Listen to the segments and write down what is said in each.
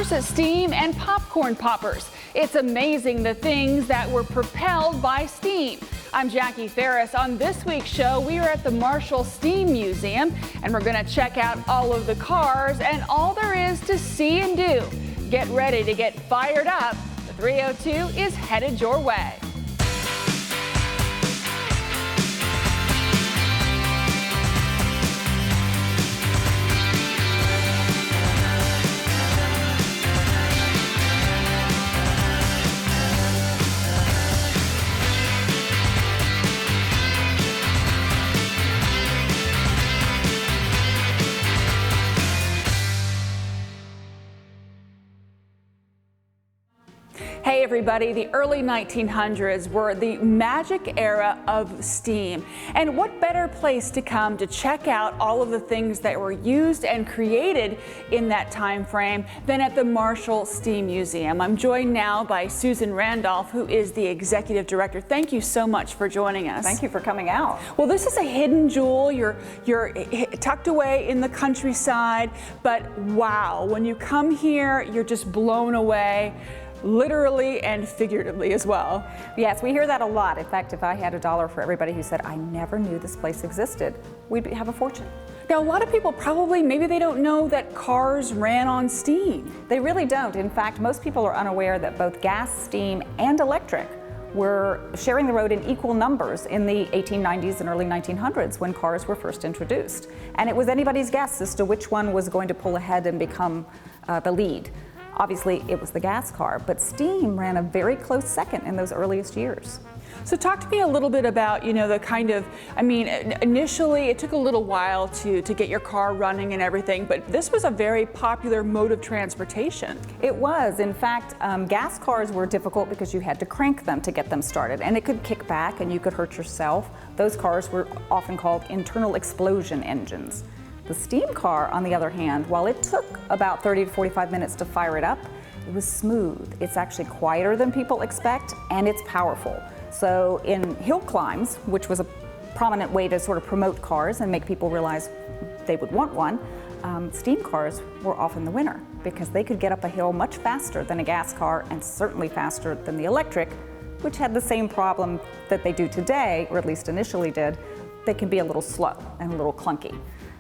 cars, steam, and popcorn poppers. It's amazing the things that were propelled by steam. I'm Jackie Ferris. On this week's show, we are at the Marshall Steam Museum, and we're going to check out all of the cars and all there is to see and do. Get ready to get fired up. The 302 is headed your way. Hey everybody, the early 1900s were the magic era of steam. And what better place to come to check out all of the things that were used and created in that time frame than at the Marshall Steam Museum. I'm joined now by Susan Randolph, who is the executive director. Thank you so much for joining us. Thank you for coming out. Well, this is a hidden jewel. You're tucked away in the countryside, but wow, when you come here, you're just blown away. Literally and figuratively as well. Yes, we hear that a lot. In fact, if I had $1 for everybody who said, I never knew this place existed, we'd have a fortune. Now, a lot of people probably, maybe they don't know that cars ran on steam. They really don't. In fact, most people are unaware that both gas, steam, and electric were sharing the road in equal numbers in the 1890s and early 1900s when cars were first introduced. And it was anybody's guess as to which one was going to pull ahead and become the lead. Obviously, it was the gas car, but steam ran a very close second in those earliest years. So talk to me a little bit about, the kind of, initially it took a little while to get your car running and everything, but this was a very popular mode of transportation. It was. In fact, gas cars were difficult because you had to crank them to get them started, and it could kick back and you could hurt yourself. Those cars were often called internal explosion engines. The steam car, on the other hand, while it took about 30 to 45 minutes to fire it up, it was smooth. It's actually quieter than people expect, and it's powerful. So in hill climbs, which was a prominent way to sort of promote cars and make people realize they would want one, steam cars were often the winner because they could get up a hill much faster than a gas car and certainly faster than the electric, which had the same problem that they do today, or at least initially did. They can be a little slow and a little clunky.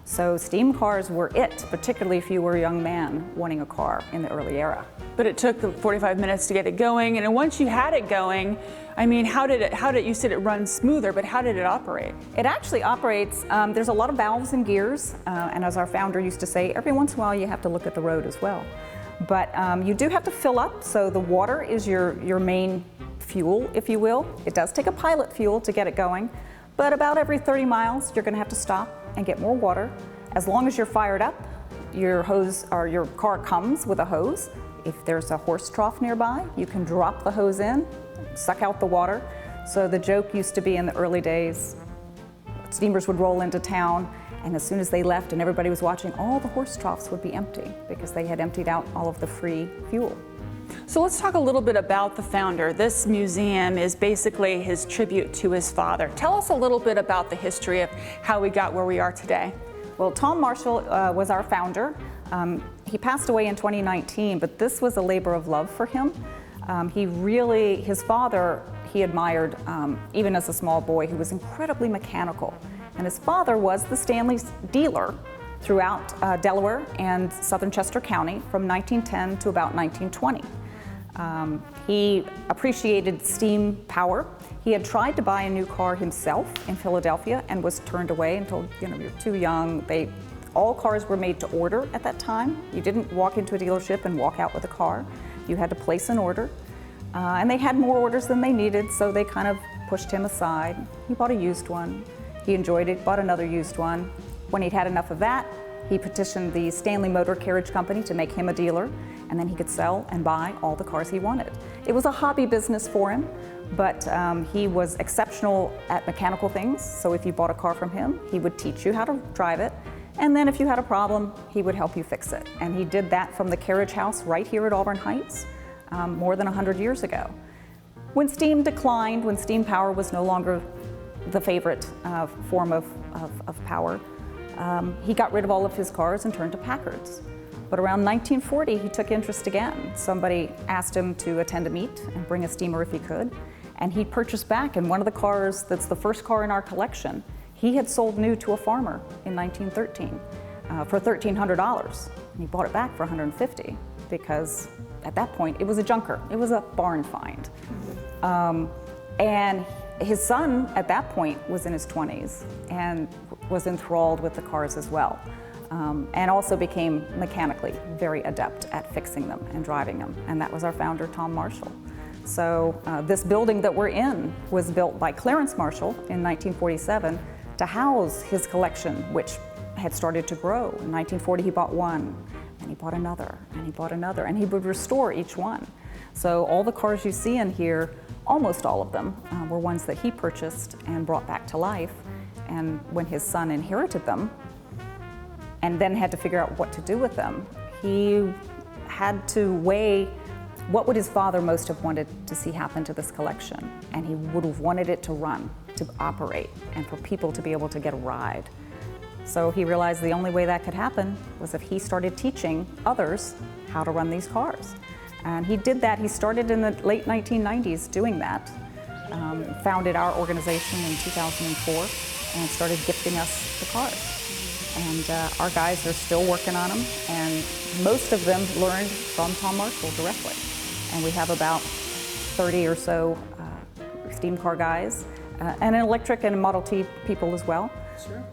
So steam cars were it, particularly if you were a young man wanting a car in the early era. But it took 45 minutes to get it going, and once you had it going, how did it, you said it runs smoother, but how did it operate? It actually operates, there's a lot of valves and gears, and as our founder used to say, every once in a while you have to look at the road as well. But you do have to fill up, so the water is your main fuel, if you will. It does take a pilot fuel to get it going, but about every 30 miles you're going to have to stop and get more water. As long as you're fired up, your hose or your car comes with a hose. If there's a horse trough nearby, you can drop the hose in, suck out the water. So the joke used to be in the early days, steamers would roll into town, and as soon as they left and everybody was watching, all the horse troughs would be empty because they had emptied out all of the free fuel. So let's talk a little bit about the founder. This museum is basically his tribute to his father. Tell us a little bit about the history of how we got where we are today. Well, Tom Marshall was our founder. He passed away in 2019, but this was a labor of love for him. His father, he admired even as a small boy. He was incredibly mechanical. And his father was the Stanley's dealer throughout Delaware and southern Chester County from 1910 to about 1920. He appreciated steam power. He had tried to buy a new car himself in Philadelphia and was turned away and told, you're too young. All cars were made to order at that time. You didn't walk into a dealership and walk out with a car. You had to place an order. And they had more orders than they needed, so they kind of pushed him aside. He bought a used one. He enjoyed it, bought another used one. When he'd had enough of that, he petitioned the Stanley Motor Carriage Company to make him a dealer, and then he could sell and buy all the cars he wanted. It was a hobby business for him, but he was exceptional at mechanical things, so if you bought a car from him, he would teach you how to drive it, and then if you had a problem, he would help you fix it. And he did that from the carriage house right here at Auburn Heights more than 100 years ago. When steam declined, when steam power was no longer the favorite form of power, he got rid of all of his cars and turned to Packards. But around 1940, he took interest again. Somebody asked him to attend a meet and bring a steamer if he could. And he purchased back, and one of the cars that's the first car in our collection, he had sold new to a farmer in 1913 for $1,300. And he bought it back for $150 because at that point it was a junker. It was a barn find. And his son at that point was in his 20s and was enthralled with the cars as well. And also became mechanically very adept at fixing them and driving them. And that was our founder, Tom Marshall. So this building that we're in was built by Clarence Marshall in 1947 to house his collection, which had started to grow. In 1940, he bought one, and he bought another, and he bought another, and he would restore each one. So all the cars you see in here, almost all of them, were ones that he purchased and brought back to life. And when his son inherited them, and then had to figure out what to do with them, he had to weigh what would his father most have wanted to see happen to this collection. And he would have wanted it to run, to operate, and for people to be able to get a ride. So he realized the only way that could happen was if he started teaching others how to run these cars. And he did that. He started in the late 1990s doing that. Founded our organization in 2004 and started gifting us the cars. And our guys are still working on them, and most of them learned from Tom Marshall directly. And we have about 30 or so steam car guys, and electric and Model T people as well,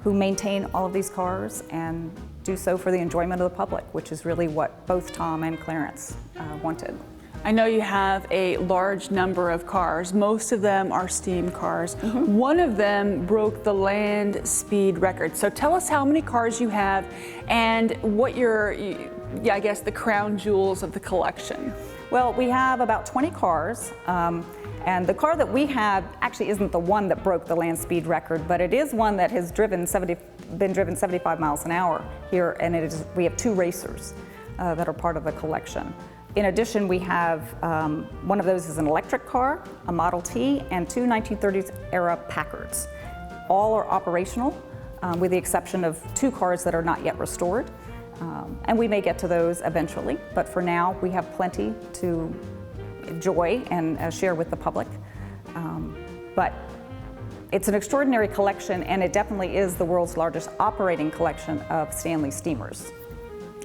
who maintain all of these cars and do so for the enjoyment of the public, which is really what both Tom and Clarence wanted. I know you have a large number of cars. Most of them are steam cars. One of them broke the land speed record. So tell us how many cars you have and what your, I guess, the crown jewels of the collection. Well, we have about 20 cars. And the car that we have actually isn't the one that broke the land speed record, but it is one that has been driven 75 miles an hour here, and we have two racers that are part of the collection. In addition, we have one of those is an electric car, a Model T, and two 1930s era Packards. All are operational, with the exception of two cars that are not yet restored. And we may get to those eventually, but for now we have plenty to enjoy and share with the public. But it's an extraordinary collection, and it definitely is the world's largest operating collection of Stanley steamers.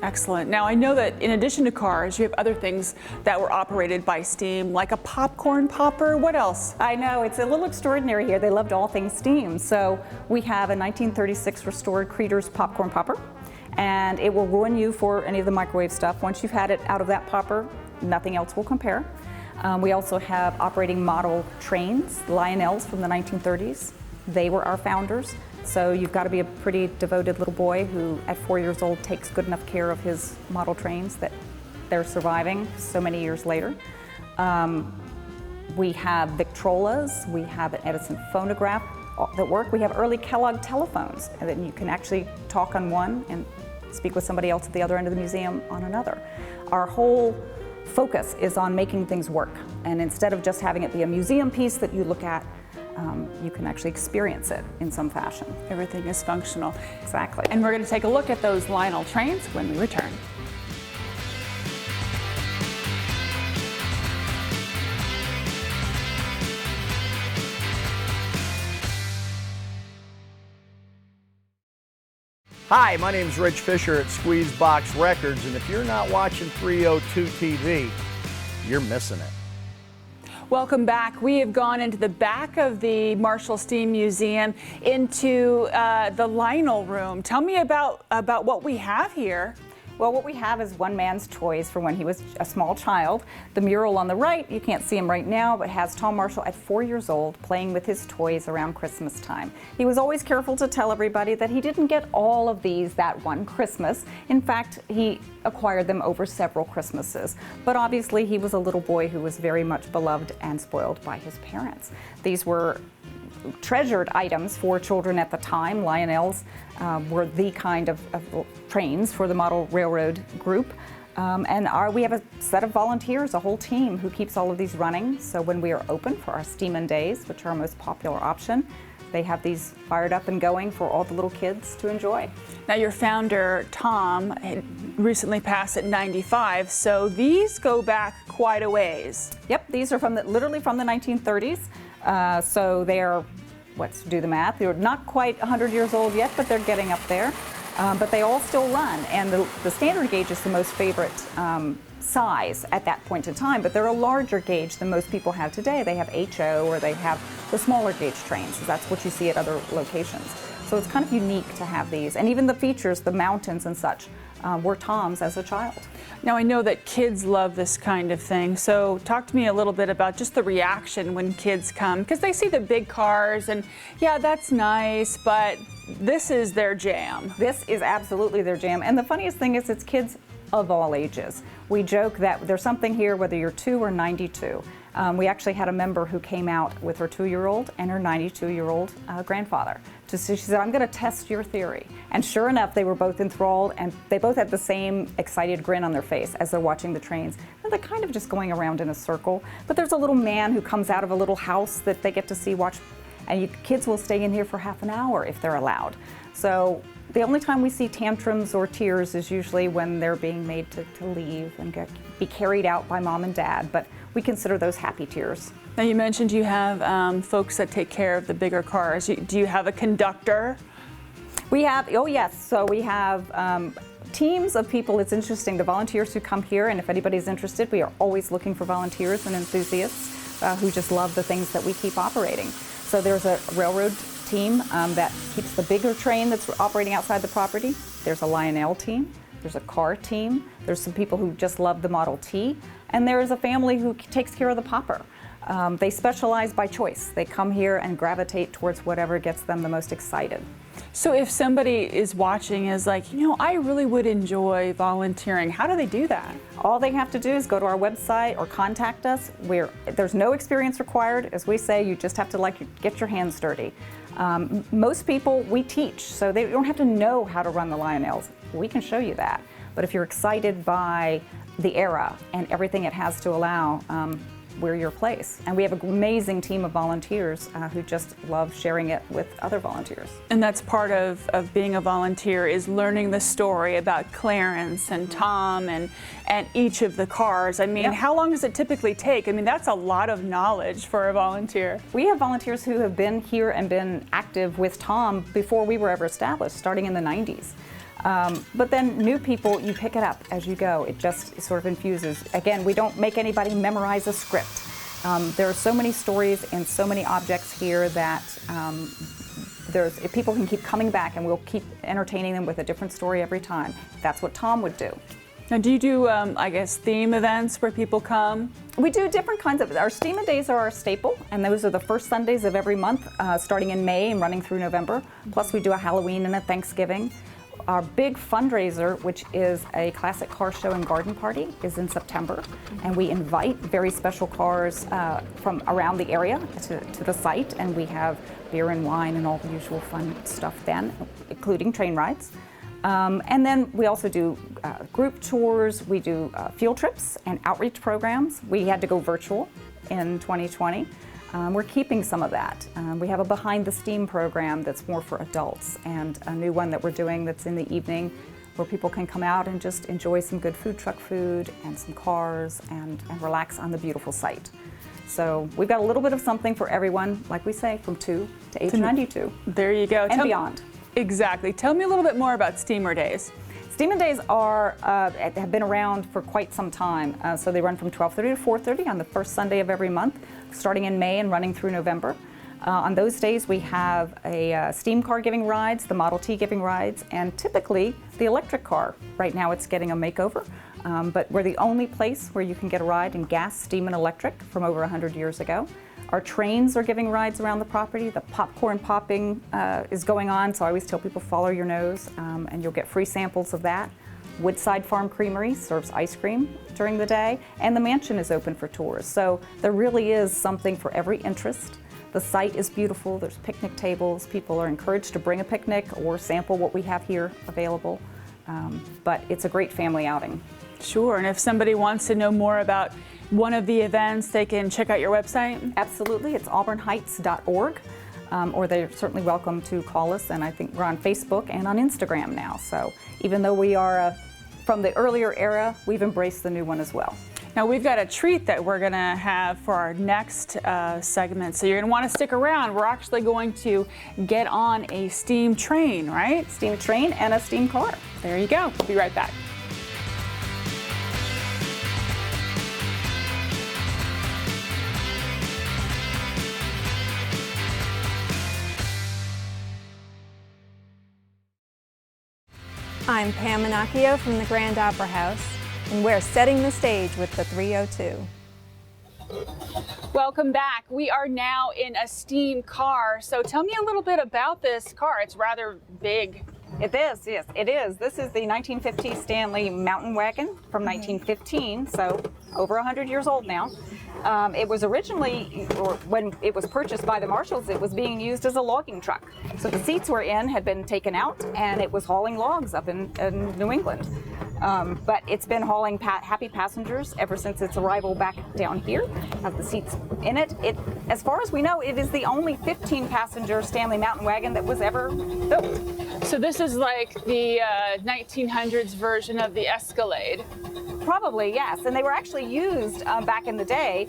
Excellent. Now I know that in addition to cars, you have other things that were operated by steam, like a popcorn popper. What else? I know, it's a little extraordinary here. They loved all things steam. So we have a 1936 restored Creeder's popcorn popper, and it will ruin you for any of the microwave stuff. Once you've had it out of that popper, nothing else will compare. We also have operating model trains, Lionels from the 1930s. They were our founders. So you've got to be a pretty devoted little boy who at 4 years old takes good enough care of his model trains that they're surviving so many years later. We have Victrolas, we have an Edison phonograph that work. We have early Kellogg telephones, and then you can actually talk on one and speak with somebody else at the other end of the museum on another. Our whole focus is on making things work, and instead of just having it be a museum piece that you look at, you can actually experience it in some fashion. Everything is functional. Exactly. And we're going to take a look at those Lionel trains when we return. Hi, my name is Rich Fisher at Squeezebox Records, and if you're not watching 302 TV, you're missing it. Welcome back. We have gone into the back of the Marshall Steam Museum into the Lionel room. Tell me about what we have here. Well, what we have is one man's toys from when he was a small child. The mural on the right, you can't see him right now, but has Tom Marshall at 4 years old playing with his toys around Christmas time. He was always careful to tell everybody that he didn't get all of these that one Christmas. In fact, he acquired them over several Christmases. But obviously, he was a little boy who was very much beloved and spoiled by his parents. These were treasured items for children at the time. Lionels were the kind of trains for the model railroad group. And we have a set of volunteers, a whole team who keeps all of these running. So when we are open for our Steamin' Days, which are our most popular option, they have these fired up and going for all the little kids to enjoy. Now your founder, Tom, recently passed at 95, so these go back quite a ways. Yep, these are literally from the 1930s. So they're, let's do the math, they're not quite 100 years old yet, but they're getting up there. But they all still run, and the standard gauge is the most favorite size at that point in time, but they're a larger gauge than most people have today. They have HO, or they have the smaller gauge trains. So that's what you see at other locations. So it's kind of unique to have these. And even the features, the mountains and such, were Tom's as a child. Now I know that kids love this kind of thing, so talk to me a little bit about just the reaction when kids come, because they see the big cars and yeah, that's nice, but this is their jam. This is absolutely their jam. And the funniest thing is it's kids of all ages. We joke that there's something here whether you're 2 or 92. We actually had a member who came out with her 2-year-old and her 92-year-old grandfather. She said, I'm going to test your theory. And sure enough, they were both enthralled, and they both had the same excited grin on their face as they're watching the trains. And they're kind of just going around in a circle. But there's a little man who comes out of a little house that they get to see watch. And kids will stay in here for half an hour if they're allowed. So the only time we see tantrums or tears is usually when they're being made to leave and be carried out by mom and dad. But we consider those happy tears. Now you mentioned you have folks that take care of the bigger cars. Do you have a conductor? We have, oh yes, so we have teams of people. It's interesting, the volunteers who come here, and if anybody's interested, we are always looking for volunteers and enthusiasts who just love the things that we keep operating. So there's a railroad team that keeps the bigger train that's operating outside the property. There's a Lionel team. There's a car team. There's some people who just love the Model T. And there's a family who takes care of the popper. They specialize by choice. They come here and gravitate towards whatever gets them the most excited. So if somebody is watching is like, you know, I really would enjoy volunteering, how do they do that? All they have to do is go to our website or contact us. There's no experience required. As we say, you just have to get your hands dirty. Most people we teach, so they don't have to know how to run the Lionels. We can show you that. But if you're excited by the era and everything it has to allow, we're your place. And we have an amazing team of volunteers who just love sharing it with other volunteers. And that's part of being a volunteer, is learning the story about Clarence and Tom and each of the cars. I mean, How long does it typically take? I mean, that's a lot of knowledge for a volunteer. We have volunteers who have been here and been active with Tom before we were ever established, starting in the 90s. But then new people, you pick it up as you go. It just sort of infuses. Again, we don't make anybody memorize a script. There are so many stories and so many objects here that people can keep coming back, and we'll keep entertaining them with a different story every time. That's what Tom would do. Now, do you do, I guess, theme events where people come? We do different kinds of. Our STEAM Days are our staple, and those are the first Sundays of every month, starting in May and running through November. Plus, we do a Halloween and a Thanksgiving. Our big fundraiser, which is a classic car show and garden party, is in September, and we invite very special cars from around the area to the site, and we have beer and wine and all the usual fun stuff then, including train rides. And then we also do group tours, we do field trips and outreach programs. We had to go virtual in 2020. We're keeping some of that. We have a Behind the Steam program that's more for adults, and a new one that we're doing that's in the evening where people can come out and just enjoy some good food truck food and some cars and relax on the beautiful site. So we've got a little bit of something for everyone, like we say, from 2 to age 92. There you go. And beyond. Exactly. Tell me a little bit more about Steamer Days. Steamer Days have been around for quite some time. So they run from 12:30 to 4:30 on the first Sunday of every month, starting in May and running through November. On those days, we have a steam car giving rides, the Model T giving rides, and typically the electric car. Right now it's getting a makeover, but we're the only place where you can get a ride in gas, steam, and electric from over 100 years ago. Our trains are giving rides around the property. The popcorn popping is going on, so I always tell people follow your nose, and you'll get free samples of that. Woodside Farm Creamery serves ice cream during the day, and the mansion is open for tours. So there really is something for every interest. The site is beautiful. There's picnic tables. People are encouraged to bring a picnic or sample what we have here available. But it's a great family outing. Sure, and if somebody wants to know more about one of the events, they can check out your website? Absolutely, it's auburnheights.org, or they're certainly welcome to call us, and I think we're on Facebook and on Instagram now. So even though we are from the earlier era, we've embraced the new one as well. Now we've got a treat that we're going to have for our next segment, so you're going to want to stick around. We're actually going to get on a steam train, right? Steam train and a steam car. There you go. Be right back. I'm Pam Minacchio from the Grand Opera House, and we're setting the stage with the 302. Welcome back. We are now in a steam car. So tell me a little bit about this car. It's rather big. It is, yes, it is. This is the 1950 Stanley Mountain Wagon from 1915, so over 100 years old now. It was originally, or when it was purchased by the Marshalls, it was being used as a logging truck. So the seats we're in had been taken out, and it was hauling logs up in New England. But it's been hauling happy passengers ever since its arrival back down here. Have the seats in it. As far as we know, it is the only 15-passenger Stanley Mountain Wagon that was ever built. So this is like the 1900s version of the Escalade. Probably, yes. And they were actually used back in the day,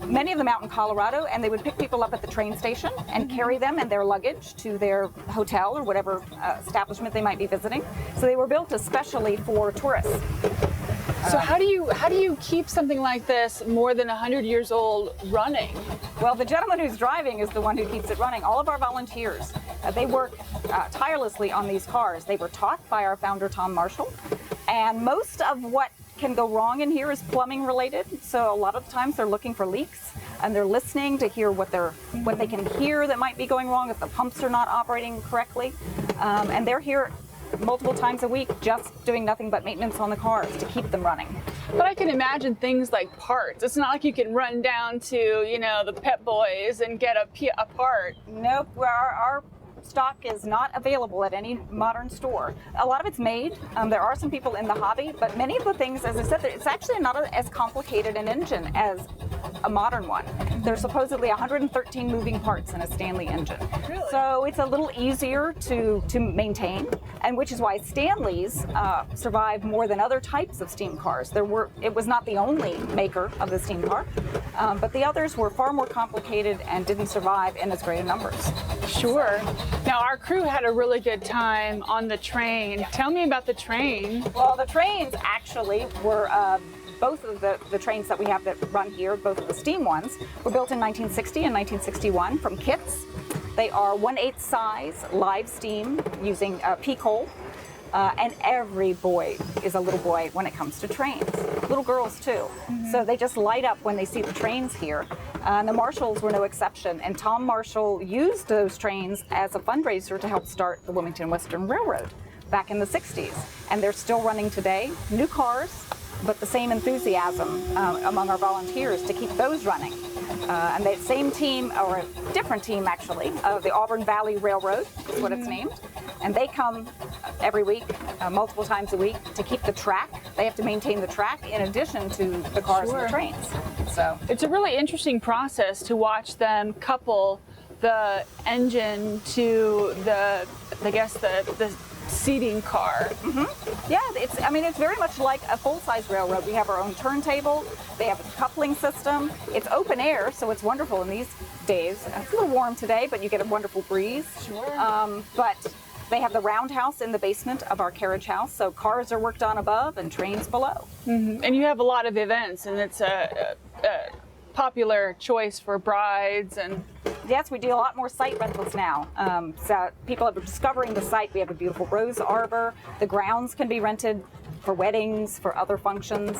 many of them out in Colorado, and they would pick people up at the train station and carry them and their luggage to their hotel or whatever establishment they might be visiting. So they were built especially for tourists. So how do you keep something like this more than 100 years old running? Well, the gentleman who's driving is the one who keeps it running. All of our volunteers, they work tirelessly on these cars. They were taught by our founder, Tom Marshall, and most of what can go wrong in here is plumbing related. So a lot of the times they're looking for leaks, and they're listening to hear what they can hear that might be going wrong if the pumps are not operating correctly. And they're here multiple times a week just doing nothing but maintenance on the cars to keep them running. But I can imagine things like parts. It's not like you can run down to, the Pep Boys and get a part. Nope, our stock is not available at any modern store. A lot of it's made. There are some people in the hobby, but many of the things, as I said, it's actually not as complicated an engine as a modern one. There's supposedly 113 moving parts in a Stanley engine. Really? So it's a little easier to maintain, and which is why Stanleys survive more than other types of steam cars. It was not the only maker of the steam car, but the others were far more complicated and didn't survive in as great numbers. Sure. Now, our crew had a really good time on the train. Tell me about the train. Well, the trains actually were, both of the trains that we have that run here, both of the steam ones, were built in 1960 and 1961 from kits. They are 1/8 size, live steam, using pea coal. And every boy is a little boy when it comes to trains. Little girls too. So they just light up when they see the trains here. The Marshalls were no exception. And Tom Marshall used those trains as a fundraiser to help start the Wilmington Western Railroad back in the 60s. And they're still running today. New cars, but the same enthusiasm among our volunteers to keep those running. And that same team, or a different team actually, the Auburn Valley Railroad is what it's named. And they come every week, multiple times a week, to keep the track. They have to maintain the track in addition to the cars and the trains. So it's a really interesting process to watch them couple the engine to the seating car. Yeah, it's very much like a full-size railroad. We have our own turntable. They have a coupling system. It's open air, so it's wonderful in these days. It's a little warm today, but you get a wonderful breeze. Sure. But they have the roundhouse in the basement of our carriage house, so cars are worked on above and trains below. And you have a lot of events, and it's a popular choice for brides and... Yes, we do a lot more site rentals now. So people are discovering the site. We have a beautiful rose arbor. The grounds can be rented for weddings, for other functions.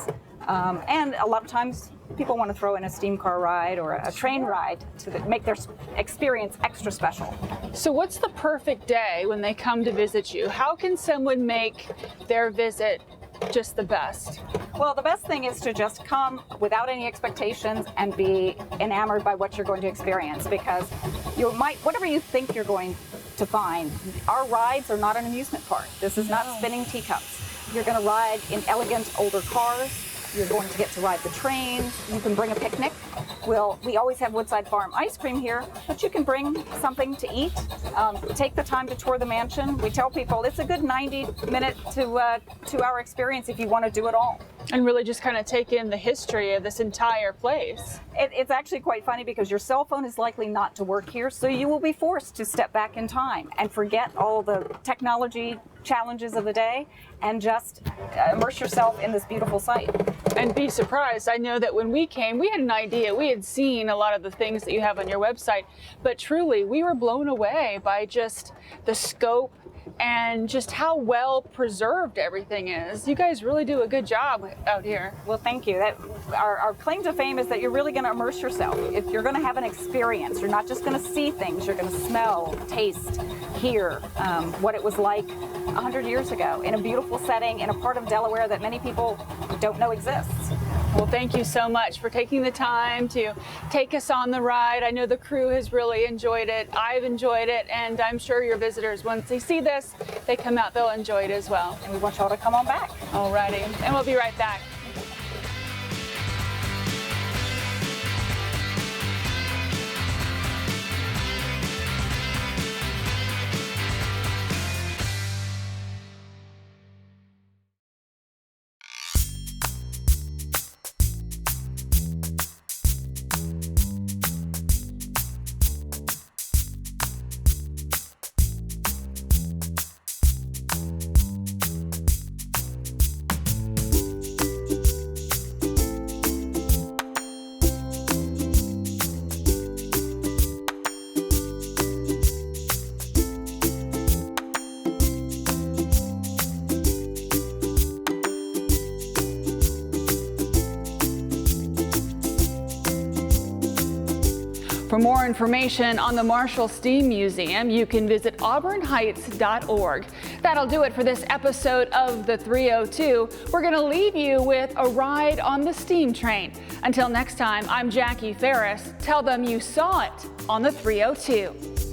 And a lot of times people want to throw in a steam car ride or a train ride to make their experience extra special. So what's the perfect day when they come to visit you? How can someone make their visit just the best? Well, the best thing is to just come without any expectations and be enamored by what you're going to experience, because whatever you think you're going to find, our rides are not an amusement park. This is not spinning teacups. You're going to ride in elegant older cars. You're going to get to ride the trains. You can bring a picnic. We always have Woodside Farm ice cream here, but you can bring something to eat. Take the time to tour the mansion. We tell people it's a good 90-minute to 2-hour experience if you want to do it all. And really just kind of take in the history of this entire place. It's actually quite funny because your cell phone is likely not to work here, so you will be forced to step back in time and forget all the technology challenges of the day and just immerse yourself in this beautiful site. And be surprised. I know that when we came, we had an idea. We had seen a lot of the things that you have on your website, but truly we were blown away by just the scope and just how well preserved everything is. You guys really do a good job out here. Well, thank you. Our claim to fame is that you're really going to immerse yourself. If you're going to have an experience, you're not just going to see things, you're going to smell, taste, hear what it was like 100 years ago in a beautiful setting in a part of Delaware that many people don't know exists. Well, thank you so much for taking the time to take us on the ride. I know the crew has really enjoyed it. I've enjoyed it, and I'm sure your visitors, once they see this, they come out, they'll enjoy it as well. And we want y'all to come on back. Alrighty, and we'll be right back. For more information on the Marshall Steam Museum, you can visit auburnheights.org. That'll do it for this episode of the 302. We're going to leave you with a ride on the steam train. Until next time, I'm Jackie Ferris. Tell them you saw it on the 302.